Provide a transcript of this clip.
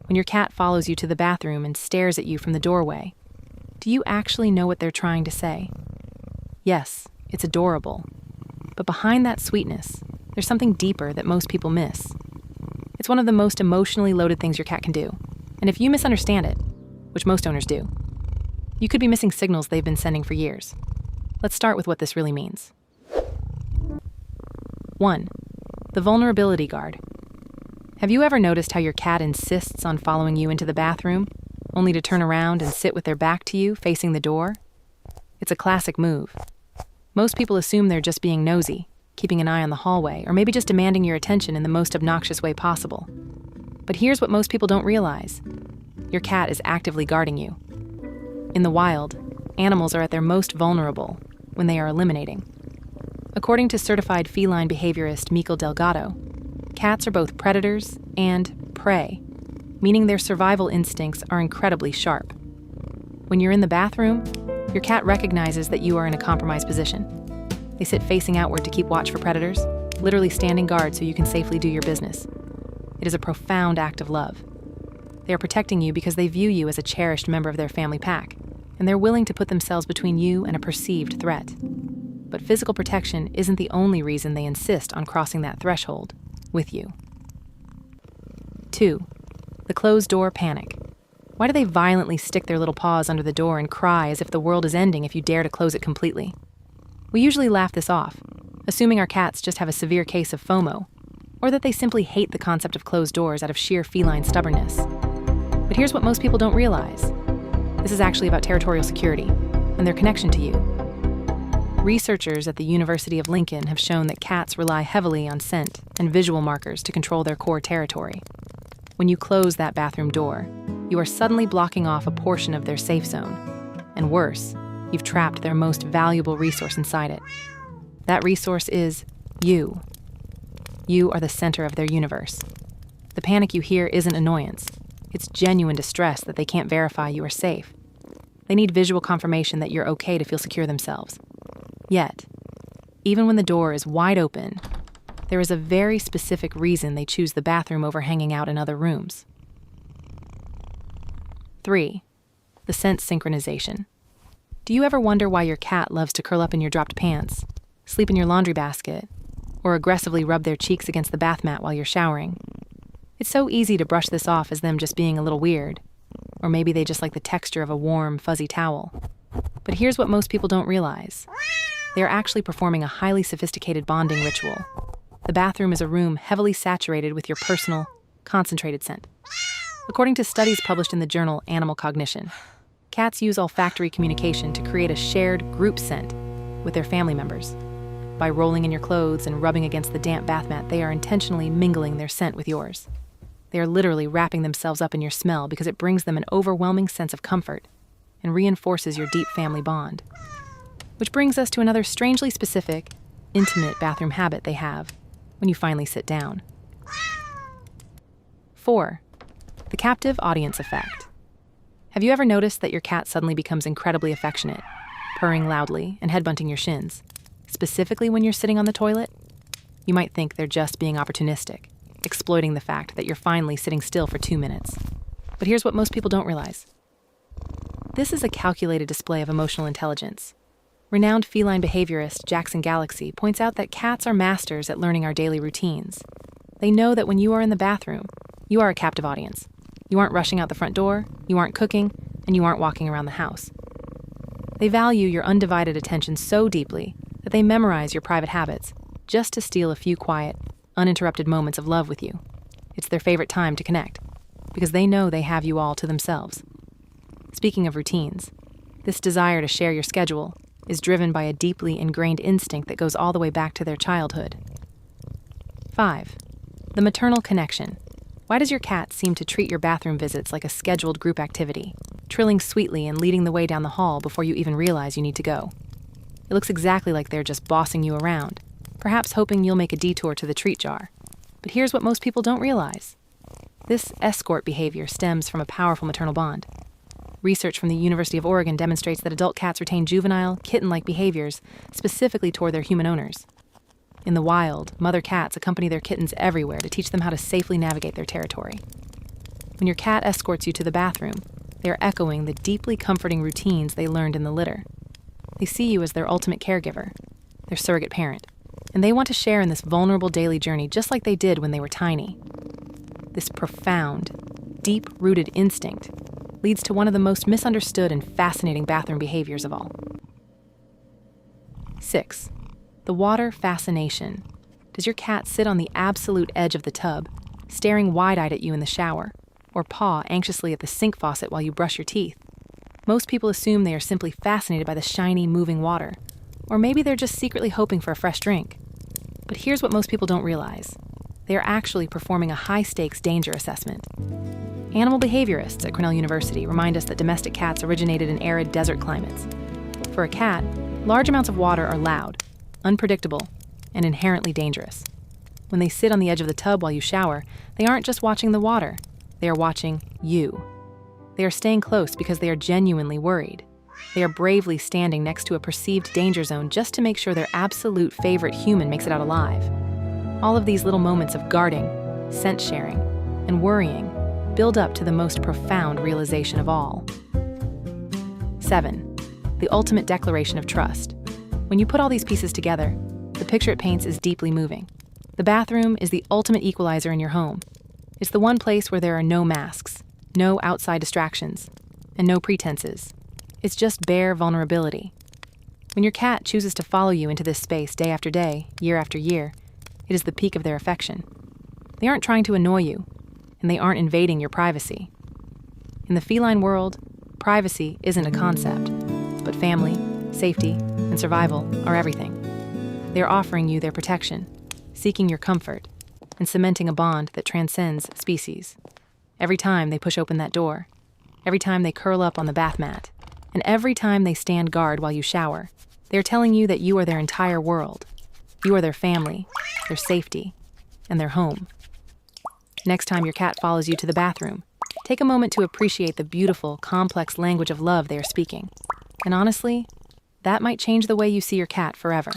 When your cat follows you to the bathroom and stares at you from the doorway, do you actually know what they're trying to say? Yes, it's adorable. But behind that sweetness, there's something deeper that most people miss. It's one of the most emotionally loaded things your cat can do. And if you misunderstand it, which most owners do, you could be missing signals they've been sending for years. Let's start with what this really means. 1. The vulnerability guard. Have you ever noticed how your cat insists on following you into the bathroom, only to turn around and sit with their back to you, facing the door? It's a classic move. Most people assume they're just being nosy, keeping an eye on the hallway, or maybe just demanding your attention in the most obnoxious way possible. But here's what most people don't realize. Your cat is actively guarding you. In the wild, animals are at their most vulnerable when they are eliminating. According to certified feline behaviorist Mikel Delgado, cats are both predators and prey, meaning their survival instincts are incredibly sharp. When you're in the bathroom, your cat recognizes that you are in a compromised position. They sit facing outward to keep watch for predators, literally standing guard so you can safely do your business. It is a profound act of love. They are protecting you because they view you as a cherished member of their family pack, and they're willing to put themselves between you and a perceived threat. But physical protection isn't the only reason they insist on crossing that threshold with you. 2. The closed door panic. Why do they violently stick their little paws under the door and cry as if the world is ending if you dare to close it completely? We usually laugh this off, assuming our cats just have a severe case of FOMO, or that they simply hate the concept of closed doors out of sheer feline stubbornness. But here's what most people don't realize. This is actually about territorial security and their connection to you. Researchers at the University of Lincoln have shown that cats rely heavily on scent and visual markers to control their core territory. When you close that bathroom door, you are suddenly blocking off a portion of their safe zone. And worse, you've trapped their most valuable resource inside it. That resource is you. You are the center of their universe. The panic you hear isn't annoyance. It's genuine distress that they can't verify you are safe. They need visual confirmation that you're okay to feel secure themselves. Yet, even when the door is wide open, there is a very specific reason they choose the bathroom over hanging out in other rooms. 3. The scent synchronization. Do you ever wonder why your cat loves to curl up in your dropped pants, sleep in your laundry basket, or aggressively rub their cheeks against the bath mat while you're showering? It's so easy to brush this off as them just being a little weird, or maybe they just like the texture of a warm, fuzzy towel. But here's what most people don't realize. They are actually performing a highly sophisticated bonding ritual. The bathroom is a room heavily saturated with your personal, concentrated scent. According to studies published in the journal Animal Cognition, cats use olfactory communication to create a shared group scent with their family members. By rolling in your clothes and rubbing against the damp bath mat, they are intentionally mingling their scent with yours. They are literally wrapping themselves up in your smell because it brings them an overwhelming sense of comfort and reinforces your deep family bond. Which brings us to another strangely specific, intimate bathroom habit they have when you finally sit down. 4. The captive audience effect. Have you ever noticed that your cat suddenly becomes incredibly affectionate, purring loudly and headbutting your shins, specifically when you're sitting on the toilet? You might think they're just being opportunistic, exploiting the fact that you're finally sitting still for 2 minutes. But here's what most people don't realize. This is a calculated display of emotional intelligence. Renowned feline behaviorist Jackson Galaxy points out that cats are masters at learning our daily routines. They know that when you are in the bathroom, you are a captive audience. You aren't rushing out the front door, you aren't cooking, and you aren't walking around the house. They value your undivided attention so deeply that they memorize your private habits just to steal a few quiet, uninterrupted moments of love with you. It's their favorite time to connect, because they know they have you all to themselves. Speaking of routines, this desire to share your schedule is driven by a deeply ingrained instinct that goes all the way back to their childhood. 5. The maternal connection. Why does your cat seem to treat your bathroom visits like a scheduled group activity, trilling sweetly and leading the way down the hall before you even realize you need to go? It looks exactly like they're just bossing you around, perhaps hoping you'll make a detour to the treat jar. But here's what most people don't realize. This escort behavior stems from a powerful maternal bond. Research from the University of Oregon demonstrates that adult cats retain juvenile, kitten-like behaviors specifically toward their human owners. In the wild, mother cats accompany their kittens everywhere to teach them how to safely navigate their territory. When your cat escorts you to the bathroom, they are echoing the deeply comforting routines they learned in the litter. They see you as their ultimate caregiver, their surrogate parent, and they want to share in this vulnerable daily journey just like they did when they were tiny. This profound, deep-rooted instinct leads to one of the most misunderstood and fascinating bathroom behaviors of all. 6. The water fascination. Does your cat sit on the absolute edge of the tub, staring wide-eyed at you in the shower, or paw anxiously at the sink faucet while you brush your teeth? Most people assume they are simply fascinated by the shiny, moving water, or maybe they're just secretly hoping for a fresh drink. But here's what most people don't realize. They are actually performing a high-stakes danger assessment. Animal behaviorists at Cornell University remind us that domestic cats originated in arid desert climates. For a cat, large amounts of water are loud, unpredictable, and inherently dangerous. When they sit on the edge of the tub while you shower, they aren't just watching the water, they are watching you. They are staying close because they are genuinely worried. They are bravely standing next to a perceived danger zone just to make sure their absolute favorite human makes it out alive. All of these little moments of guarding, scent sharing, and worrying build up to the most profound realization of all. 7. The ultimate declaration of trust. When you put all these pieces together, the picture it paints is deeply moving. The bathroom is the ultimate equalizer in your home. It's the one place where there are no masks, no outside distractions, and no pretenses. It's just bare vulnerability. When your cat chooses to follow you into this space day after day, year after year, it is the peak of their affection. They aren't trying to annoy you, and they aren't invading your privacy. In the feline world, privacy isn't a concept, but family, safety, and survival are everything. They are offering you their protection, seeking your comfort, and cementing a bond that transcends species. Every time they push open that door, every time they curl up on the bath mat, and every time they stand guard while you shower, they are telling you that you are their entire world. You are their family, their safety, and their home. Next time your cat follows you to the bathroom, take a moment to appreciate the beautiful, complex language of love they are speaking. And honestly, that might change the way you see your cat forever.